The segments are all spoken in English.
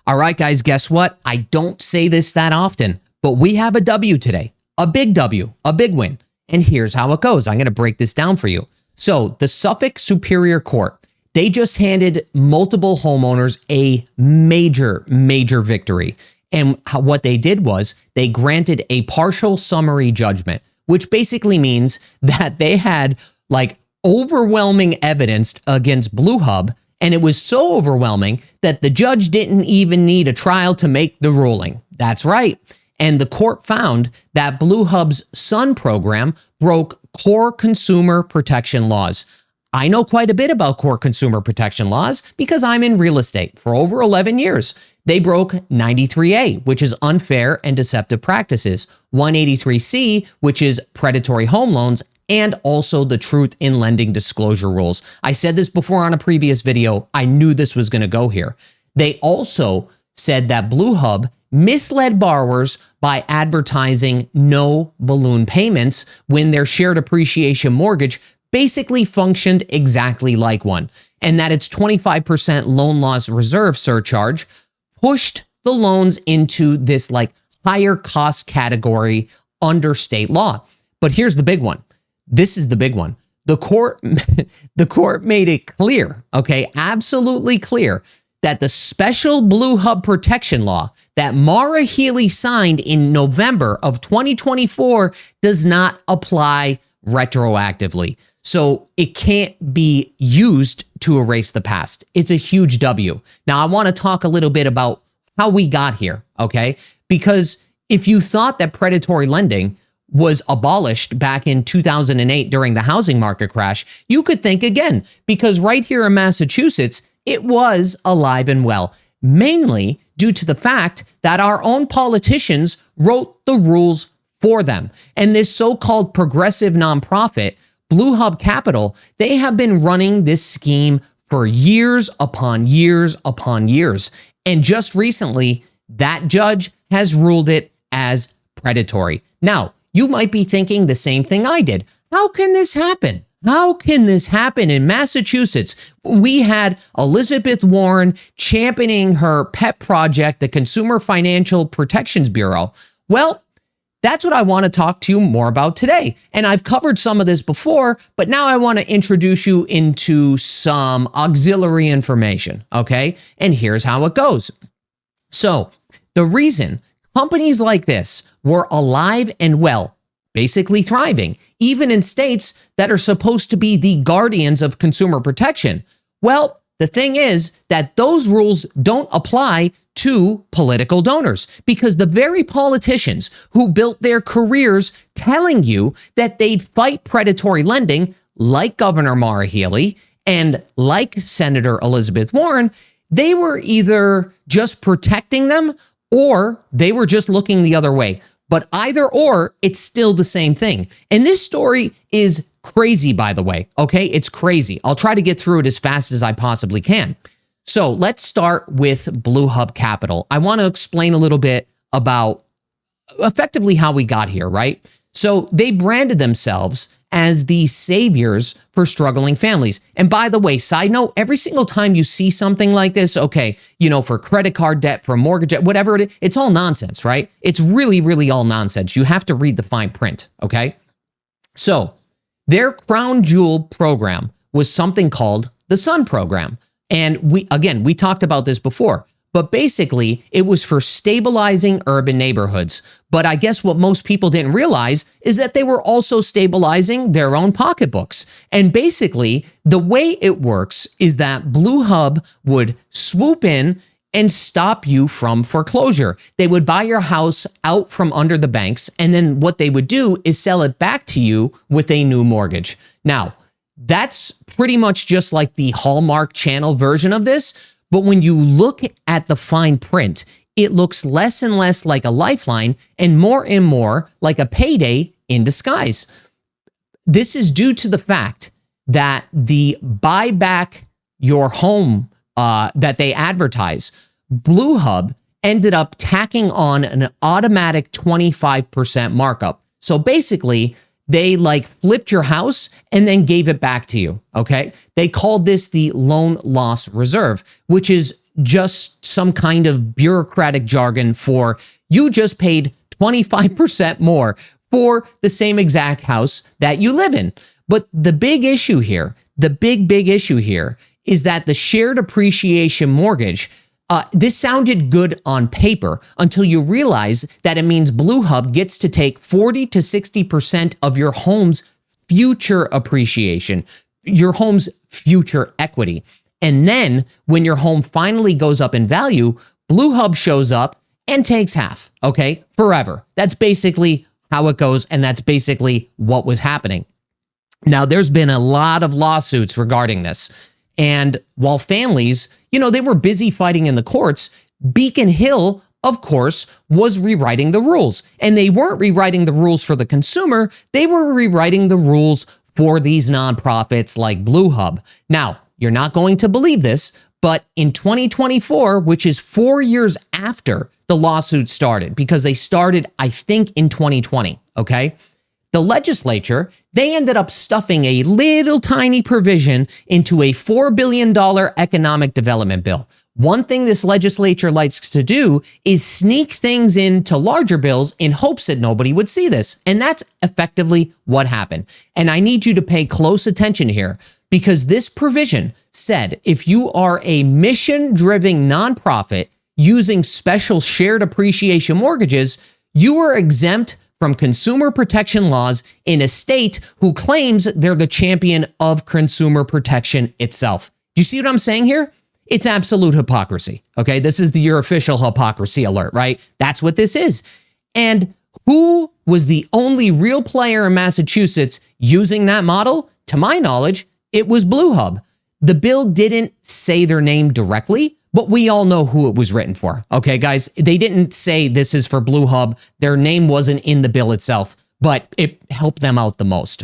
All right, guys, guess what? I don't say this that often, but we have a W today, a big W, a big win. And here's how it goes. I'm going to break this down for you. So the Suffolk Superior Court, they just handed multiple homeowners a major victory. And what they did was they granted a partial summary judgment, which basically means that they had like overwhelming evidence against Blue Hub. And it was so overwhelming that the judge didn't even need a trial to make the ruling. That's right. And the court found that Blue Hub's Sun program broke core consumer protection laws. I know quite a bit about core consumer protection laws because I'm in real estate for over 11 years. They broke 93A, which is unfair and deceptive practices, 183C, which is predatory home loans, and also the truth in lending disclosure rules. I said this before on a previous video. I knew this was going to go here. They also said that Blue Hub misled borrowers by advertising no balloon payments when their shared appreciation mortgage basically functioned exactly like one, and that its 25% loan loss reserve surcharge pushed the loans into this like higher cost category under state law. But here's the big one. This is the big one. The court made it clear, okay, absolutely clear, that the special Blue Hub protection law that Maura Healey signed in November of 2024 does not apply retroactively. So it can't be used to erase the past. It's a huge W. Now, I want to talk a little bit about how we got here, okay? Because if you thought that predatory lending was abolished back in 2008 during the housing market crash, you could think again, because right here in Massachusetts, it was alive and well, mainly due to the fact that our own politicians wrote the rules for them. And this so-called progressive nonprofit, Blue Hub Capital, they have been running this scheme for years upon years upon years. And just recently, that judge has ruled it as predatory. Now, you might be thinking the same thing I did. How can this happen? How can this happen in Massachusetts? We had Elizabeth Warren championing her pet project, the Consumer Financial Protections Bureau. Well, that's what I want to talk to you more about today. And I've covered some of this before, but now I want to introduce you into some auxiliary information, okay? And here's how it goes. So the reason companies like this were alive and well, basically thriving, even in states that are supposed to be the guardians of consumer protection. Well, the thing is that those rules don't apply to political donors, because the very politicians who built their careers telling you that they'd fight predatory lending, like Governor Maura Healey and like Senator Elizabeth Warren, they were either just protecting them or they were just looking the other way. But either or, it's still the same thing. And this story is crazy, by the way, okay? It's crazy. I'll try to get through it as fast as I possibly can. So let's start with Blue Hub Capital. I want to explain a little bit about effectively how we got here, right? So they branded themselves as the saviors for struggling families. And by the way, side note, every single time you see something like this, okay, you know, for credit card debt, for mortgage debt, whatever it is, it's all nonsense, right? It's really all nonsense. You have to read the fine print, okay? So their crown jewel program was something called the Sun program. And we talked about this before, but basically it was for stabilizing urban neighborhoods. But I guess what most people didn't realize is that they were also stabilizing their own pocketbooks. And basically the way it works is that Blue Hub would swoop in and stop you from foreclosure. They would buy your house out from under the banks, and then what they would do is sell it back to you with a new mortgage. Now, that's pretty much just like the Hallmark Channel version of this. But when you look at the fine print, it looks less and less like a lifeline and more like a payday in disguise. This is due to the fact that the buy back your home that they advertise, Blue Hub ended up tacking on an automatic 25% markup. So basically, they like flipped your house and then gave it back to you, okay? They called this the loan loss reserve, which is just some kind of bureaucratic jargon for you just paid 25% more for the same exact house that you live in. But the big issue here, the big issue here is that the shared appreciation mortgage, this sounded good on paper until you realize that it means Blue Hub gets to take 40 to 60% of your home's future appreciation, your home's future equity. And then when your home finally goes up in value, Blue Hub shows up and takes half, okay, forever. That's basically how it goes, and that's basically what was happening. Now, there's been a lot of lawsuits regarding this. And while families, they were busy fighting in the courts, Beacon Hill, of course, was rewriting the rules. And they weren't rewriting the rules for the consumer. They were rewriting the rules for these nonprofits like Blue Hub. Now, you're not going to believe this, but in 2024, which is 4 years after the lawsuit started, because they started, I think, in 2020, okay? The legislature, they ended up stuffing a little tiny provision into a $4 billion economic development bill. One thing this legislature likes to do is sneak things into larger bills in hopes that nobody would see this. And that's effectively what happened. And I need you to pay close attention here, because this provision said if you are a mission-driven nonprofit using special shared appreciation mortgages, you are exempt from consumer protection laws in a state who claims they're the champion of consumer protection itself. Do you see what I'm saying here? It's absolute hypocrisy, okay? This is your official hypocrisy alert, right? That's what this is. And who was the only real player in Massachusetts using that model? To my knowledge, it was Blue Hub. The bill didn't say their name directly, but we all know who it was written for. Okay, guys, they didn't say this is for Blue Hub. Their name wasn't in the bill itself, but it helped them out the most.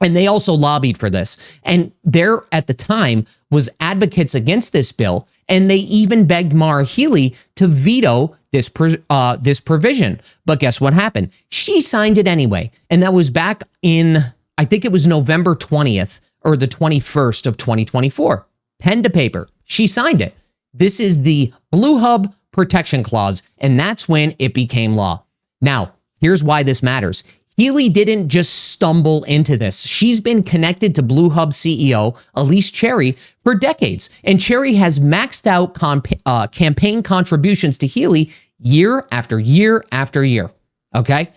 And they also lobbied for this. And there at the time was advocates against this bill, and they even begged Maura Healey to veto this provision. But guess what happened? She signed it anyway. And that was back in, I think it was November 20th or the 21st of 2024. Pen to paper. She signed it. This is the Blue Hub Protection Clause, and that's when it became law. Now, here's why this matters. Healey didn't just stumble into this. She's been connected to Blue Hub CEO Elise Cherry for decades, and Cherry has maxed out campaign contributions to Healey year after year after year. Okay?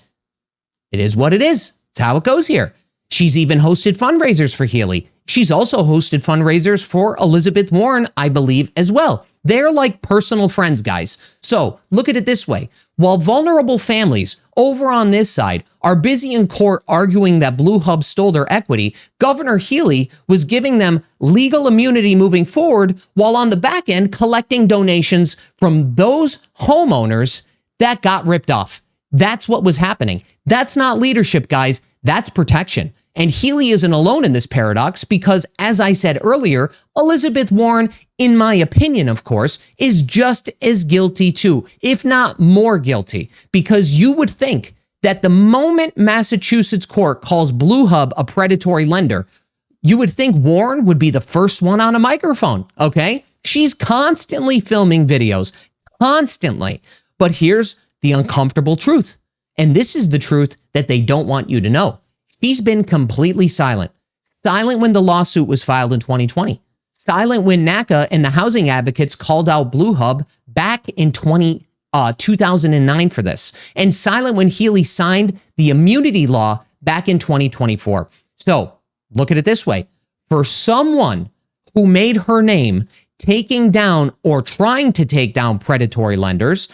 It is what it is. It's how it goes here. She's even hosted fundraisers for Healey. She's also hosted fundraisers for Elizabeth Warren, I believe, as well. They're like personal friends, guys. So look at it this way. While vulnerable families over on this side are busy in court arguing that Blue Hub stole their equity, Governor Healey was giving them legal immunity moving forward, while on the back end collecting donations from those homeowners that got ripped off. That's what was happening. That's not leadership, guys. That's protection. And Healey isn't alone in this paradox because, as I said earlier, Elizabeth Warren, in my opinion, of course, is just as guilty too, if not more guilty, because you would think that the moment Massachusetts court calls Blue Hub a predatory lender, you would think Warren would be the first one on a microphone, okay? She's constantly filming videos, constantly. But here's the uncomfortable truth. And this is the truth that they don't want you to know. She's been completely silent. Silent when the lawsuit was filed in 2020. Silent when NACA and the housing advocates called out Blue Hub back in 2009 for this. And silent when Healey signed the immunity law back in 2024. So look at it this way. For someone who made her name taking down or trying to take down predatory lenders,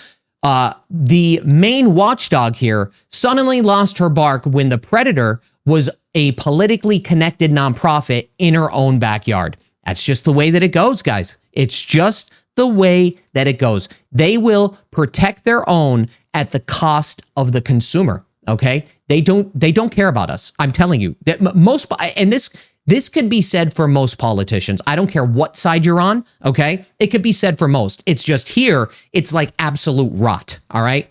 the main watchdog here suddenly lost her bark when the predator was a politically connected nonprofit in her own backyard. That's just the way that it goes, guys. It's just the way that it goes. They will protect their own at the cost of the consumer, okay? They don't care about us. I'm telling you that most, and this could be said for most politicians. I don't care what side you're on, okay? It could be said for most. It's just here, it's like absolute rot, all right?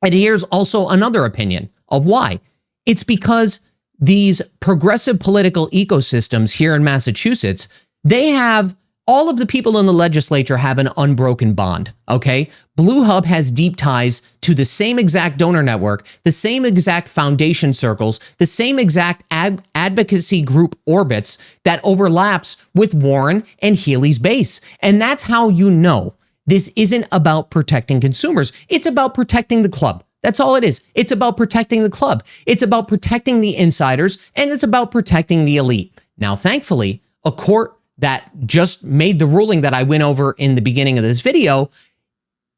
And here's also another opinion of why. It's because these progressive political ecosystems here in Massachusetts, they have all of the people in the legislature have an unbroken bond, okay? Blue Hub has deep ties to the same exact donor network, the same exact foundation circles, the same exact advocacy group orbits that overlaps with Warren and Healey's base. And that's how you know this isn't about protecting consumers. It's about protecting the club. That's all it is. It's about protecting the club. It's about protecting the insiders, and it's about protecting the elite. Now, thankfully, a court that just made the ruling that I went over in the beginning of this video,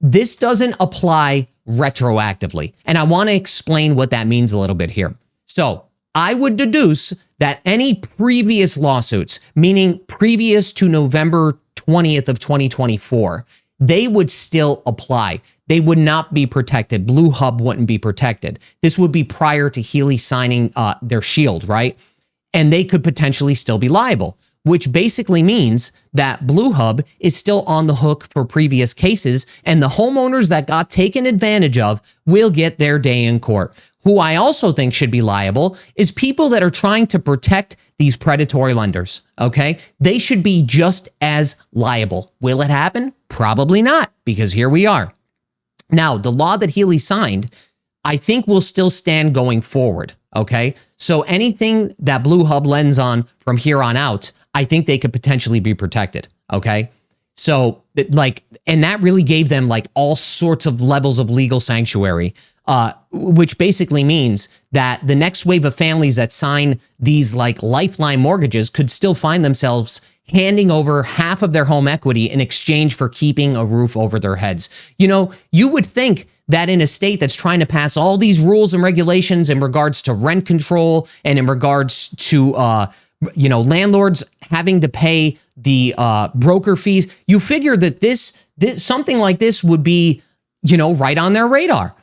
this doesn't apply retroactively. And I want to explain what that means a little bit here. So I would deduce that any previous lawsuits, meaning previous to November 20th of 2024, they would still apply. They would not be protected. Blue Hub wouldn't be protected. This would be prior to Healey signing their shield, right? And they could potentially still be liable, which basically means that Blue Hub is still on the hook for previous cases, and the homeowners that got taken advantage of will get their day in court. Who I also think should be liable is people that are trying to protect these predatory lenders, okay? They should be just as liable. Will it happen? Probably not, because here we are. Now, the law that Healey signed, I think will still stand going forward, okay? So anything that Blue Hub lends on from here on out, I think they could potentially be protected, okay? So, like, and that really gave them, like, all sorts of levels of legal sanctuary, which basically means that the next wave of families that sign these, like, lifeline mortgages could still find themselves handing over half of their home equity in exchange for keeping a roof over their heads. You know, you would think that in a state that's trying to pass all these rules and regulations in regards to rent control and in regards to, landlords having to pay the broker fees, you figure that this something like this would be, right on their radar.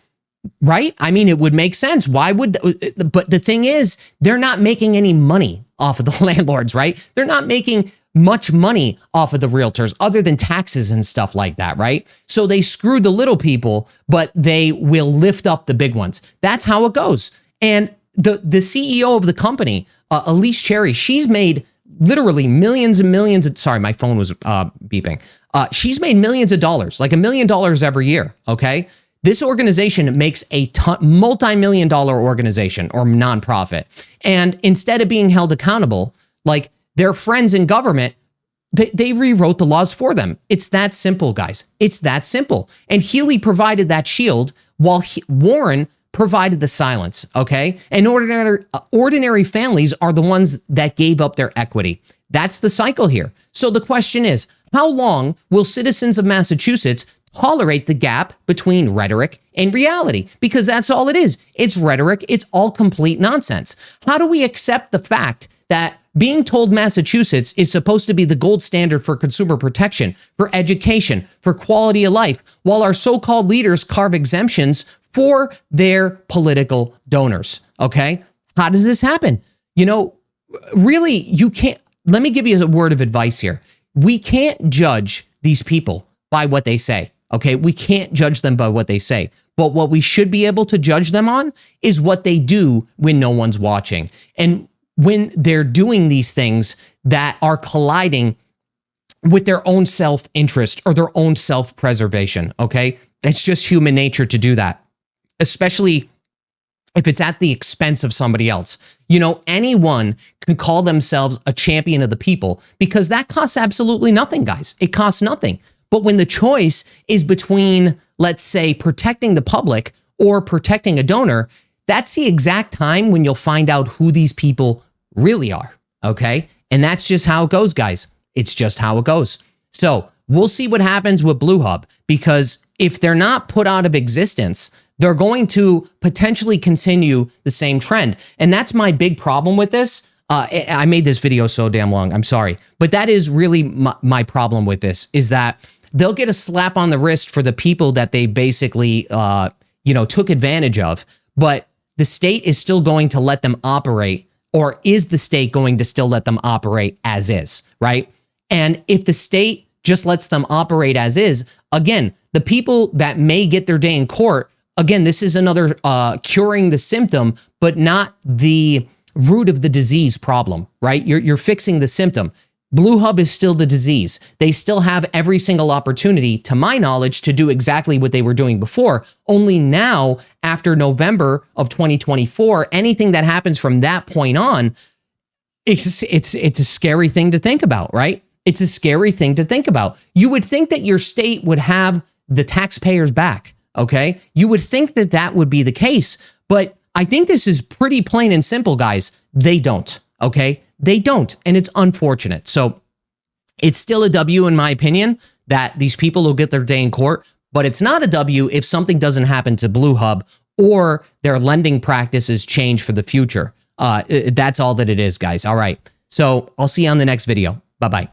Right? I mean, it would make sense. Why would, but the thing is, they're not making any money off of the landlords, right? They're not making much money off of the realtors other than taxes and stuff like that, right? So they screwed the little people, but they will lift up the big ones. That's how it goes. And the CEO of the company, Elise Cherry, she's made literally millions and millions of, sorry, my phone was beeping. She's made millions of dollars, like $1 million every year, okay? This organization makes a multi-million-dollar organization or nonprofit. And instead of being held accountable, like their friends in government, they rewrote the laws for them. It's that simple, guys. It's that simple. And Healey provided that shield while Warren provided the silence, okay? And ordinary families are the ones that gave up their equity. That's the cycle here. So the question is, how long will citizens of Massachusetts tolerate the gap between rhetoric and reality? Because that's all it is. It's rhetoric. It's all complete nonsense. How do we accept the fact that being told Massachusetts is supposed to be the gold standard for consumer protection, for education, for quality of life, while our so-called leaders carve exemptions for their political donors? Okay? How does this happen? Really, you can't. Let me give you a word of advice here. We can't judge these people by what they say. Okay, we can't judge them by what they say, but what we should be able to judge them on is what they do when no one's watching. And when they're doing these things that are colliding with their own self-interest or their own self-preservation, okay? It's just human nature to do that, especially if it's at the expense of somebody else. Anyone can call themselves a champion of the people because that costs absolutely nothing, guys. It costs nothing. But when the choice is between, let's say, protecting the public or protecting a donor, that's the exact time when you'll find out who these people really are, okay? And that's just how it goes, guys. It's just how it goes. So we'll see what happens with Blue Hub, because if they're not put out of existence, they're going to potentially continue the same trend. And that's my big problem with this. I made this video so damn long, I'm sorry. But that is really my problem with this, is that they'll get a slap on the wrist for the people that they basically, took advantage of. But the state is still going to let them operate, or is the state going to still let them operate as is, right? And if the state just lets them operate as is, again, the people that may get their day in court, again, this is another curing the symptom, but not the root of the disease problem, right? You're fixing the symptom. Blue Hub is still the disease. They still have every single opportunity, to my knowledge, to do exactly what they were doing before. Only now, after November of 2024, anything that happens from that point on, it's a scary thing to think about, right? It's a scary thing to think about. You would think that your state would have the taxpayers back, okay? You would think that that would be the case, but I think this is pretty plain and simple, guys. They don't, okay? They don't, and it's unfortunate. So it's still a W in my opinion that these people will get their day in court, but it's not a W if something doesn't happen to Blue Hub or their lending practices change for the future. That's all that it is, guys. All right. So I'll see you on the next video. Bye-bye.